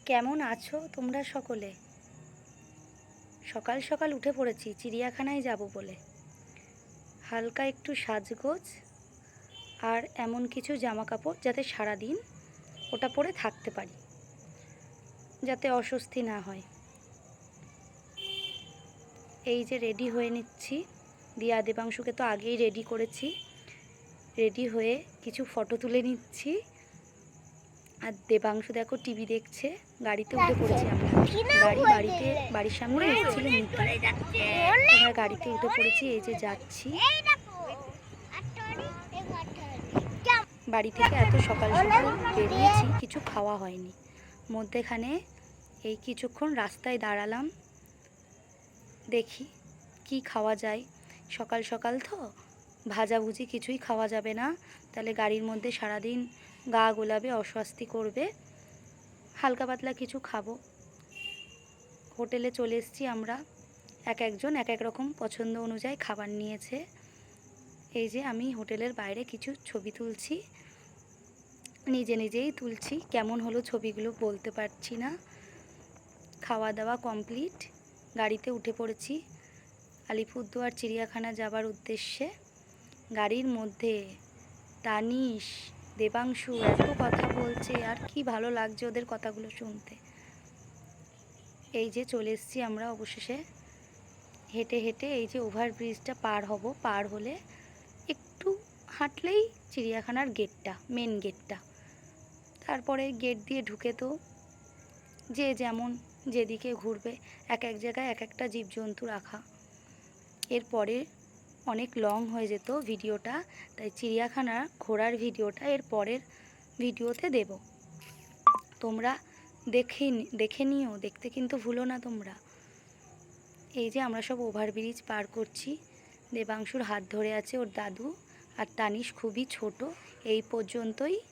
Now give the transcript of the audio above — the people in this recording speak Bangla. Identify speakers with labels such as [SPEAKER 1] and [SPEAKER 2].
[SPEAKER 1] কেমন আছো তোমরা সকলে? সকাল সকাল উঠে পড়েছি চিড়িয়াখানায় যাব বলে। হালকা একটু সাজগোজ আর এমন কিছু জামা কাপড় যাতে সারাদিন ওটা পরে থাকতে পারি, যাতে অস্বস্তি না হয়। এই যে রেডি হয়ে নিচ্ছি, দিয়া দেবাংশুকে তো আগেই রেডি করেছি। রেডি হয়ে কিছু ফটো তুলে নিচ্ছি। আর দেবাংশু দেখো টিভি দেখছে। গাড়িতে উঠে পড়েছি আমরা। বাড়ির সামনে এসেছিল নিতে, আমরা গাড়িতে উঠে পড়েছি। এই যে যাচ্ছি বাড়ি থেকে। এত সকাল সকাল বেরিয়েছি, কিছু খাওয়া হয়নি। মধ্যেখানে এই কিছুক্ষণ রাস্তায় দাঁড়ালাম, দেখি কি খাওয়া যায়। সকাল সকাল তো ভাজাভুজি কিছুই খাওয়া যাবে না, তাহলে গাড়ির মধ্যে সারাদিন গা গোলাবে, অস্বস্তি করবে। হালকা পাতলা কিছু খাবো। হোটেলে চলে এসেছি আমরা। এক একজন এক এক রকম পছন্দ অনুযায়ী খাবার নিয়েছে। এই যে আমি হোটেলের বাইরে কিছু ছবি তুলছি, নিজে নিজেই তুলছি। কেমন হলো ছবিগুলো বলতে পারছি না। খাওয়া দাওয়া কমপ্লিট, গাড়িতে উঠে পড়েছি আলিপুরদুয়ার চিড়িয়াখানা যাবার উদ্দেশ্যে। গাড়ির মধ্যে তানিশ, দেবাংশু এত কথা বলছে, আর কি ভালো লাগছে ওদের কথাগুলো শুনতে। এই যে চলে এসেছি আমরা অবশেষে। হেঁটে হেঁটে এই যে ওভারব্রিজটা পার হব, পার হলে একটু হাঁটলেই চিড়িয়াখানার গেটটা, মেন গেটটা। তারপরে গেট দিয়ে ঢুকে তো যে যেমন যেদিকে ঘুরবে, এক এক জায়গায় এক একটা জীবজন্তু রাখা। এরপরে অনেক লং হয়ে যেত ভিডিওটা, তাই চিড়িয়াখানা ঘোরার ভিডিওটা এর পরের ভিডিওতে দেব। তোমরা দেখে নিও, দেখতে কিন্তু ভুলো না তোমরা। এই যে আমরা সব ওভারব্রিজ পার করছি। দেবাংশুর হাত ধরে আছে ওর দাদু, আর তানিশ খুবই ছোট। এই পর্যন্তই।